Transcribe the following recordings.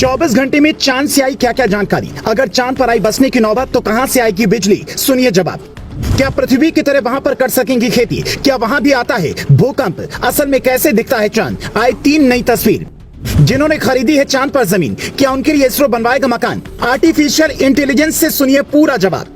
24 घंटे में चांद से आई क्या क्या जानकारी। अगर चांद पर आई बसने की नौबत तो कहां से आएगी बिजली, सुनिए जवाब। क्या पृथ्वी की तरह वहां पर कर सकेंगी खेती? क्या वहां भी आता है भूकंप? असल में कैसे दिखता है चांद? आए 3 नई तस्वीर। जिन्होंने खरीदी है चांद पर जमीन, क्या उनके लिए इसरो बनवाएगा मकान? आर्टिफिशियल इंटेलिजेंस से सुनिए पूरा जवाब।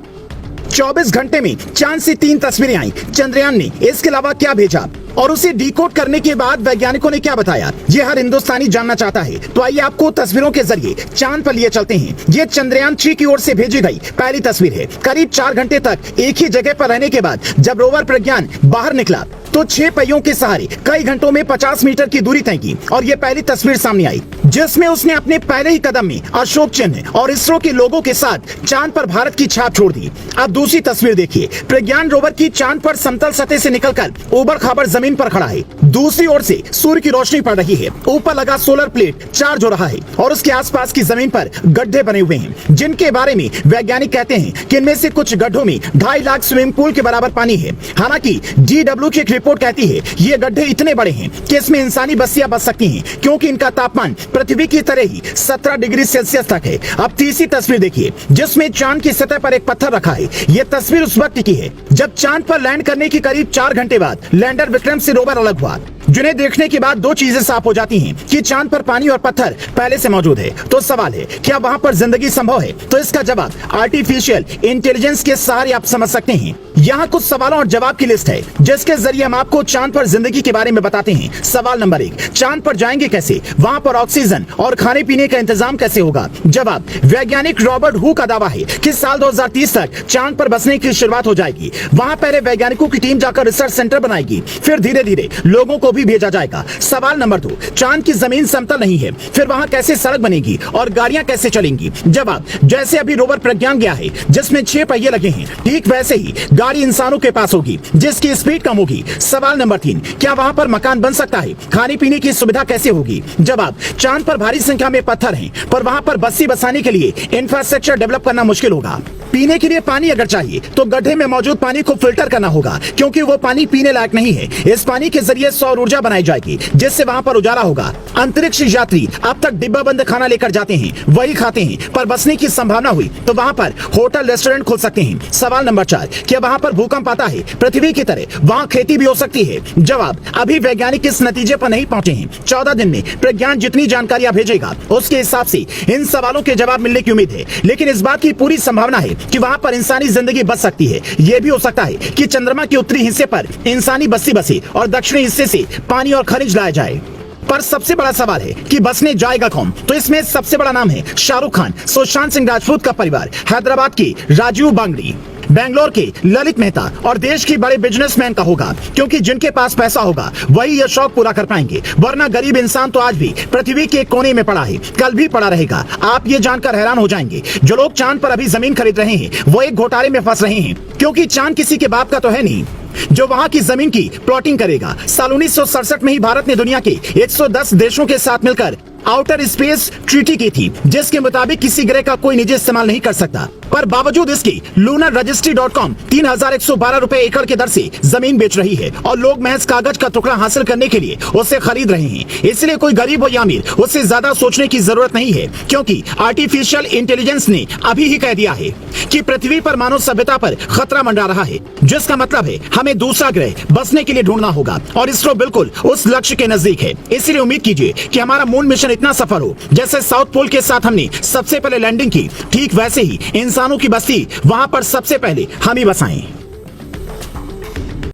24 घंटे में चांद से 3 तस्वीरें आई चंद्रयान ने, इसके अलावा क्या भेजा और उसे डिकोड करने के बाद वैज्ञानिकों ने क्या बताया, ये हर हिंदुस्तानी जानना चाहता है। तो आइए आपको तस्वीरों के जरिए चांद पर लिए चलते हैं। ये चंद्रयान 3 की ओर से भेजी गई पहली तस्वीर है। करीब 4 घंटे तक एक ही जगह पर रहने के बाद जब रोवर प्रज्ञान बाहर निकला तो 6 पहियों के सहारे कई घंटों में 50 मीटर की दूरी तय की और ये पहली तस्वीर सामने आई जिसमें उसने अपने पहले ही कदम में अशोक चिन्ह और इसरो के लोगों के साथ चांद पर भारत की छाप छोड़ दी। अब दूसरी तस्वीर देखिए। प्रज्ञान रोवर की चांद पर समतल सतह से निकलकर ऊबड़ खाबड़ जमीन पर खड़ा है। दूसरी ओर से सूर्य की रोशनी पड़ रही है। ऊपर लगा सोलर प्लेट चार्ज हो रहा है और उसके आसपास की जमीन पर गड्ढे बने हुए हैं जिनके बारे में वैज्ञानिक कहते हैं कि इनमें से कुछ गड्ढों में 2.5 लाख स्विमिंग पूल के बराबर पानी है। हालांकि DW की एक रिपोर्ट कहती है ये गड्ढे इतने बड़े हैं कि इसमें इंसानी बस्तियां बस सकती हैं क्योंकि इनका तापमान पृथ्वी की तरह ही 17 डिग्री सेल्सियस तक है। अब तीसरी तस्वीर देखिए जिसमें चांद की सतह पर एक पत्थर रखा है। यह तस्वीर उस वक्त की है जब चांद पर लैंड करने के करीब 4 घंटे बाद लैंडर विक्रम से रोवर अलग हुआ, जिन्हें देखने के बाद 2 चीजें साफ हो जाती हैं कि चांद पर पानी और पत्थर पहले से मौजूद है। तो सवाल है क्या वहां पर जिंदगी संभव है? तो इसका जवाब आर्टिफिशियल इंटेलिजेंस के सहारे आप समझ सकते हैं। यहाँ कुछ सवालों और जवाब की लिस्ट है जिसके जरिए हम आपको चांद पर जिंदगी के बारे में बताते हैं। सवाल नंबर 1, चांद पर जाएंगे कैसे? वहां पर ऑक्सीजन और खाने पीने का इंतजाम कैसे होगा? जवाब, वैज्ञानिक रॉबर्ट हू का दावा है कि साल 2030 तक चांद पर बसने की शुरुआत हो जाएगी। वहां पहले वैज्ञानिकों की टीम जाकर रिसर्च सेंटर बनाएगी, फिर धीरे धीरे लोगों को भी भेजा जाएगा। सवाल नंबर 2, चांद की जमीन समतल नहीं है, फिर वहां कैसे सड़क बनेगी और गाड़ियां कैसे चलेंगी? जवाब, जैसे अभी रोवर प्रज्ञान गया है जिसमें 6 पहिए लगे हैं, ठीक वैसे ही गाड़ी इंसानों के पास होगी जिसकी स्पीड कम होगी। सवाल नंबर 3, क्या वहां पर मकान बन सकता है? खाने पीने की सुविधा कैसे होगी? जवाब, चांद पर भारी संख्या में पत्थर हैं, पर वहां पर बस्ती बसाने के लिए इंफ्रास्ट्रक्चर डेवलप करना मुश्किल होगा। पीने के लिए पानी अगर चाहिए तो गड्ढे में मौजूद पानी को फिल्टर करना होगा क्योंकि वो पानी पीने लायक नहीं है। इस पानी के जरिए सौर ऊर्जा बनाई जाएगी जिससे वहां पर उजाला होगा। अंतरिक्ष यात्री अब तक डिब्बा बंद खाना लेकर जाते हैं, वही खाते हैं, पर बसने की संभावना हुई तो वहां पर होटल रेस्टोरेंट खोल सकते हैं। सवाल नंबर 4, क्या वहां पर भूकंप आता है? पृथ्वी की तरह वहां खेती भी हो सकती है? जवाब, अभी वैज्ञानिक इस नतीजे पर नहीं पहुंचे हैं। 14 दिन में प्रज्ञान जितनी जानकारियां भेजेगा उसके हिसाब से इन सवालों के जवाब मिलने की उम्मीद है। लेकिन इस बात की पूरी संभावना है कि वहां पर इंसानी जिंदगी बच सकती है। यह भी हो सकता है कि चंद्रमा के उत्तरी हिस्से पर इंसानी बस्ती बसे और दक्षिणी हिस्से से पानी और खनिज लाया जाए। पर सबसे बड़ा सवाल है कि बसने जाएगा कौन? तो इसमें सबसे बड़ा नाम है शाहरुख खान, सुशांत सिंह राजपूत का परिवार, हैदराबाद के राजीव बांगड़ी, बेंगलोर के ललित मेहता और देश के बड़े बिजनेसमैन का होगा क्योंकि जिनके पास पैसा होगा वही यह शौक पूरा कर पाएंगे, वरना गरीब इंसान तो आज भी पृथ्वी के कोने में पड़ा है, कल भी पड़ा रहेगा। आप ये जानकर हैरान हो जाएंगे जो लोग चांद पर अभी जमीन खरीद रहे हैं वो एक घोटाले में फंस रहे हैं क्योंकि चांद किसी के बाप का तो है नहीं जो वहां की जमीन की प्लॉटिंग करेगा। साल 1967 में ही भारत ने दुनिया के 110 देशों के साथ मिलकर आउटर स्पेस ट्रीटी की थी जिसके मुताबिक किसी ग्रह का कोई निजी इस्तेमाल नहीं कर सकता, पर बावजूद इसके लूनर रजिस्ट्री.com 3112 रुपए एकड़ के दर से जमीन बेच रही है और लोग महज कागज का टुकड़ा हासिल करने के लिए उसे खरीद रहे हैं। इसलिए कोई गरीब हो या अमीर उससे ज्यादा सोचने की जरूरत नहीं है क्योंकि आर्टिफिशियल इंटेलिजेंस ने अभी ही कह दिया है कि पृथ्वी पर मानव सभ्यता पर खतरा मंडरा रहा है, जिसका मतलब है हमें दूसरा ग्रह बसने के लिए ढूंढना होगा और इसरो बिल्कुल उस लक्ष्य के नजदीक है। इसलिए उम्मीद कीजिए कि हमारा मून मिशन इतना सफल हो जैसे साउथ पोल के साथ हमने सबसे पहले लैंडिंग की, ठीक वैसे ही इंसानों की बस्ती वहां पर सबसे पहले हम ही बसाएं।